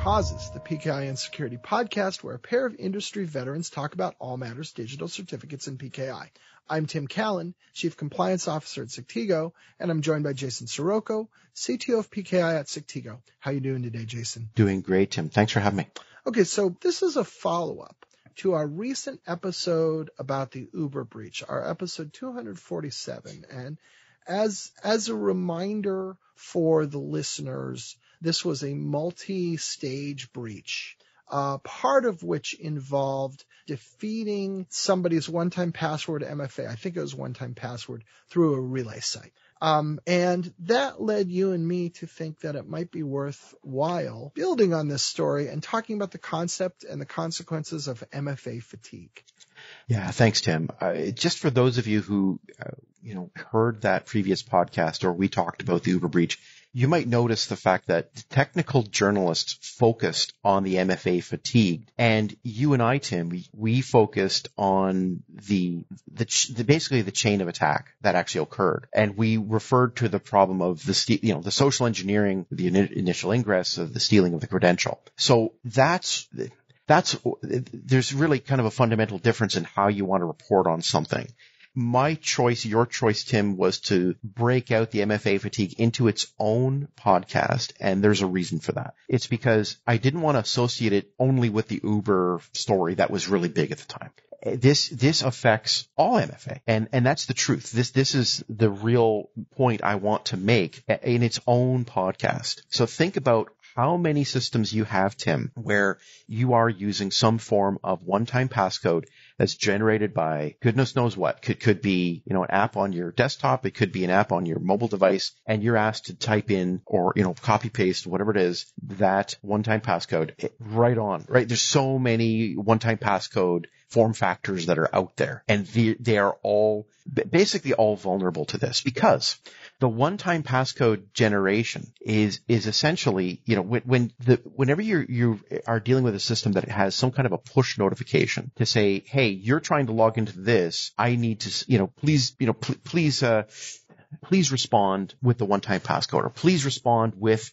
Causes, the PKI and Security podcast, where a pair of industry veterans talk about all matters digital certificates in PKI. I'm Tim Callan, Chief Compliance Officer at Sectigo, and I'm joined by Jason Soroko, CTO of PKI at Sectigo. How you doing today, Jason? Doing great, Tim. Thanks for having me. Okay, so this is a follow-up to our recent episode about the Uber breach, our episode 247. And as a reminder for the listeners, this was a multi-stage breach, part of which involved defeating somebody's one-time password MFA. I think it was one-time password through a relay site. And that led you and me to think that it might be worthwhile building on this story and talking about the concept and the consequences of MFA fatigue. Yeah, thanks, Tim. Just for those of you who, heard that previous podcast or we talked about the Uber breach, you might notice the fact that technical journalists focused on the MFA fatigue, and you and I, Tim, we focused on basically the chain of attack that actually occurred, and we referred to the problem of the social engineering, the initial ingress, of the stealing of the credential. So there's really kind of a fundamental difference in how you want to report on something. My choice, your choice, Tim, was to break out the MFA fatigue into its own podcast, and there's a reason for that. It's because I didn't want to associate it only with the Uber story that was really big at the time. This affects all MFA, and that's the truth. This is the real point I want to make in its own podcast. So think about how many systems you have, Tim, where you are using some form of one-time passcode that's generated by goodness knows what. Could be, an app on your desktop. It could be an app on your mobile device, and you're asked to type in or, copy paste, whatever it is, that one-time passcode right? There's so many one-time passcode form factors that are out there, and they are all basically all vulnerable to this, because the one-time passcode generation is essentially, whenever you are dealing with a system that has some kind of a push notification to say, hey, you're trying to log into this, I need to, please respond with the one-time passcode, or please respond with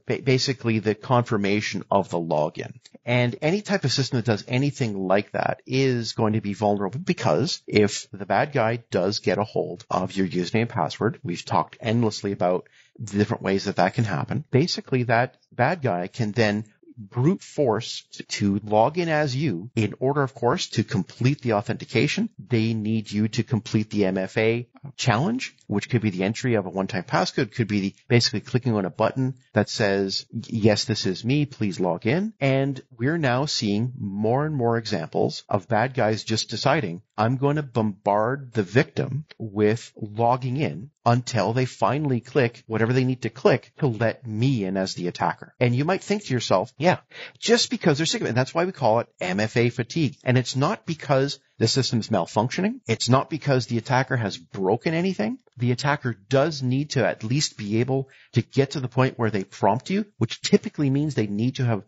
basically the confirmation of the login. And any type of system that does anything like that is going to be vulnerable, because if the bad guy does get a hold of your username and password, we've talked endlessly about the different ways that can happen. Basically, that bad guy can then brute force to log in as you. In order, of course, to complete the authentication, they need you to complete the MFA challenge, which could be the entry of a one-time passcode, could be basically clicking on a button that says, yes, this is me, please log in. And we're now seeing more and more examples of bad guys just deciding, I'm going to bombard the victim with logging in until they finally click whatever they need to click to let me in as the attacker. And you might think to yourself, yeah, just because they're sick of it. And that's why we call it MFA fatigue. And it's not because the system's malfunctioning. It's not because the attacker has broken anything. The attacker does need to at least be able to get to the point where they prompt you, which typically means they need to have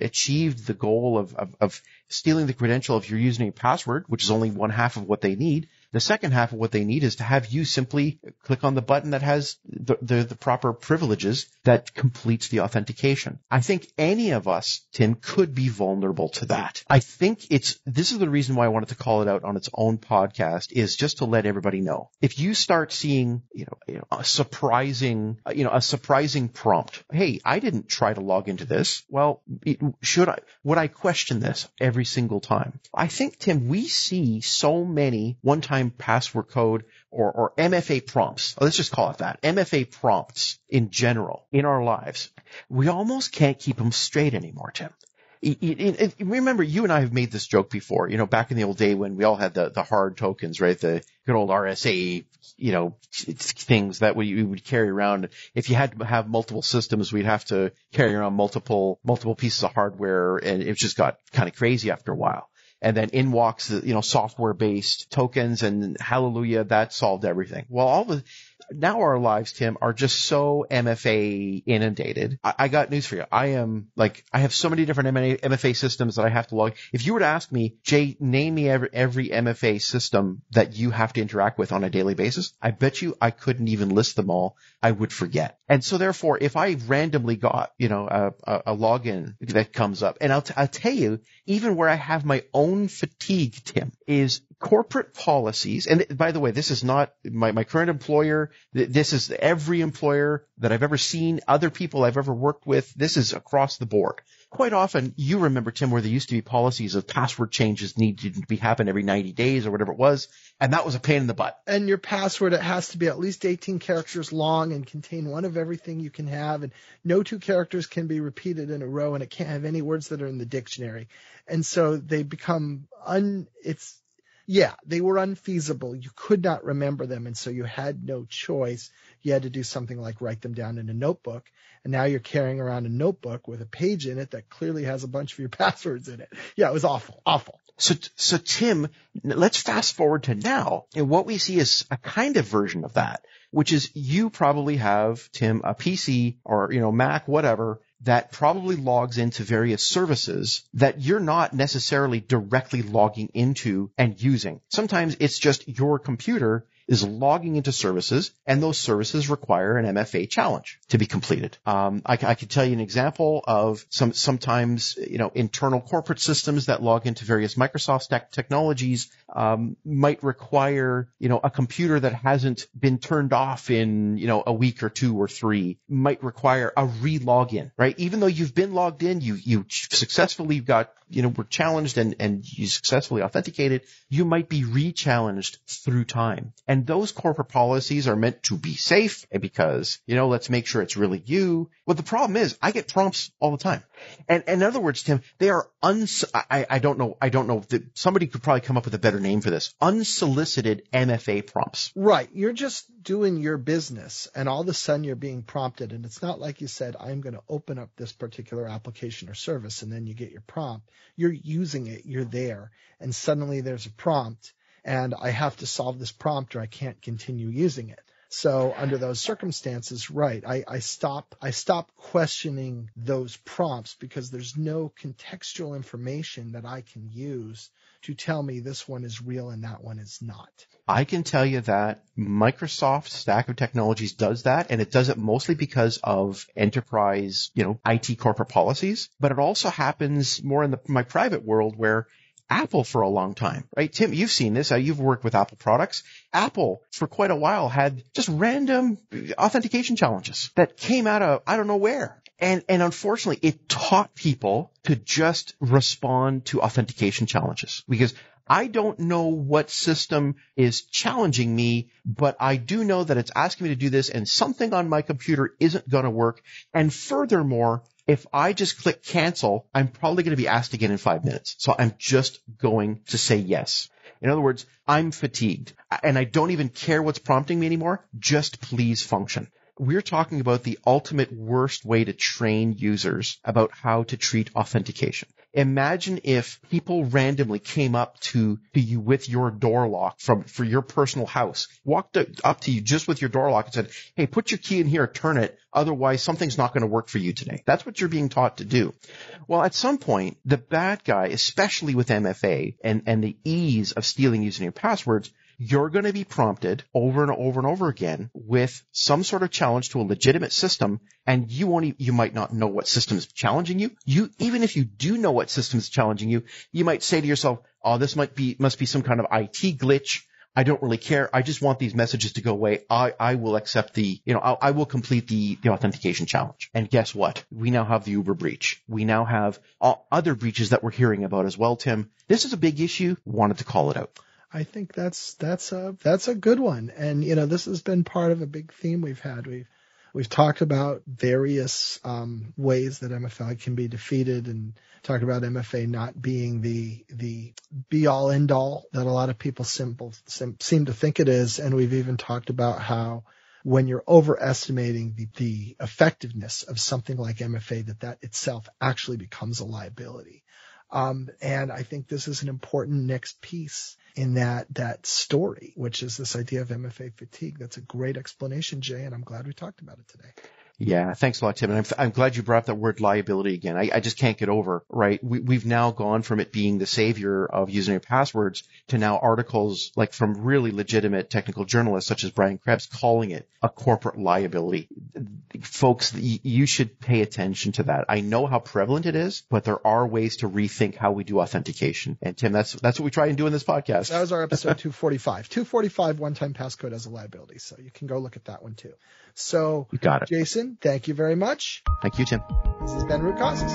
achieved the goal of stealing the credential of your username and password, which is only one half of what they need. The second half of what they need is to have you simply click on the button that has the proper privileges that completes the authentication. I think any of us, Tim, could be vulnerable to that. I think this is the reason why I wanted to call it out on its own podcast, is just to let everybody know. If you start seeing, a surprising prompt, hey, I didn't try to log into this. Well, would I question this every single time? I think, Tim, we see so many one-time password code or MFA prompts. Let's just call it that. MFA prompts in general in our lives. We almost can't keep them straight anymore, Tim. Remember, you and I have made this joke before, back in the old day when we all had the hard tokens, right? The good old RSA, things that we would carry around. If you had to have multiple systems, we'd have to carry around multiple pieces of hardware, and it just got kind of crazy after a while. And then in walks the, software-based tokens, and hallelujah, that solved everything. Well, now our lives, Tim, are just so MFA inundated. I got news for you. I have so many different MFA systems that I have to log. If you were to ask me, Jay, name me every MFA system that you have to interact with on a daily basis, I bet you I couldn't even list them all. I would forget. And so therefore, if I randomly got, a login that comes up, and I'll tell you, even where I have my own fatigue, Tim, is corporate policies. And by the way, this is not my current employer. This is every employer that I've ever seen, other people I've ever worked with. This is across the board. Quite often, you remember, Tim, where there used to be policies of password changes needed to happen every 90 days or whatever it was. And that was a pain in the butt. And your password, it has to be at least 18 characters long and contain one of everything you can have. And no two characters can be repeated in a row, and it can't have any words that are in the dictionary. And so they become they were unfeasible. You could not remember them. And so you had no choice. You had to do something like write them down in a notebook. And now you're carrying around a notebook with a page in it that clearly has a bunch of your passwords in it. Yeah, it was awful. So Tim, let's fast forward to now. And what we see is a kind of version of that, which is you probably have, Tim, a PC or, Mac, whatever, that probably logs into various services that you're not necessarily directly logging into and using. Sometimes it's just your computer is logging into services, and those services require an MFA challenge to be completed. I could tell you an example of sometimes, internal corporate systems that log into various Microsoft stack technologies, might require, a computer that hasn't been turned off in, a week or 2 or 3, might require a re-login, right? Even though you've been logged in, you successfully got, were challenged and you successfully authenticated, you might be re-challenged through time. And those corporate policies are meant to be safe because, let's make sure it's really you. Well, the problem is I get prompts all the time. And in other words, Tim, they are I don't know that somebody could probably come up with a better name for this. Unsolicited MFA prompts. Right. You're just doing your business and all of a sudden you're being prompted. And it's not like you said, I'm going to open up this particular application or service and then you get your prompt. You're using it. You're there. And suddenly there's a prompt and I have to solve this prompt or I can't continue using it. So under those circumstances, right, I stop questioning those prompts because there's no contextual information that I can use to tell me this one is real and that one is not. I can tell you that Microsoft Stack of Technologies does that, and it does it mostly because of enterprise, IT corporate policies, but it also happens more in my private world where Apple for a long time, right? Tim, you've seen this. You've worked with Apple products. Apple for quite a while had just random authentication challenges that came out of I don't know where. And unfortunately, it taught people to just respond to authentication challenges because I don't know what system is challenging me, but I do know that it's asking me to do this and something on my computer isn't going to work. And furthermore, if I just click cancel, I'm probably going to be asked again in 5 minutes. So I'm just going to say yes. In other words, I'm fatigued and I don't even care what's prompting me anymore. Just please function. We're talking about the ultimate worst way to train users about how to treat authentication. Imagine if people randomly came up to you with your door lock for your personal house, walked up to you just with your door lock and said, hey, put your key in here, turn it. Otherwise, something's not going to work for you today. That's what you're being taught to do. Well, at some point, the bad guy, especially with MFA and the ease of stealing using your passwords, you're going to be prompted over and over and over again with some sort of challenge to a legitimate system, and you might not know what system is challenging you. Even if you do know what system is challenging you, you might say to yourself, oh, this must be some kind of IT glitch. I don't really care. I just want these messages to go away. I will accept I will complete the authentication challenge. And guess what? We now have the Uber breach. We now have other breaches that we're hearing about as well, Tim. This is a big issue. Wanted to call it out. I think that's a good one. And, this has been part of a big theme we've had. We've talked about various ways that MFA can be defeated and talked about MFA not being the be all end all that a lot of people seem to think it is. And we've even talked about how when you're overestimating the effectiveness of something like MFA, that itself actually becomes a liability. And I think this is an important next piece in that story, which is this idea of MFA fatigue. That's a great explanation, Jay, and I'm glad we talked about it today. Yeah, thanks a lot, Tim. And I'm glad you brought up that word liability again. I just can't get over, right? We've now gone from it being the savior of username passwords to now articles like from really legitimate technical journalists such as Brian Krebs calling it a corporate liability. Folks, you should pay attention to that. I know how prevalent it is, but there are ways to rethink how we do authentication. And Tim, that's what we try and do in this podcast. That was our episode 245. 245 one-time passcode as a liability. So you can go look at that one too. So, you got it. Jason, thank you very much. Thank you, Tim. This has been Root Causes.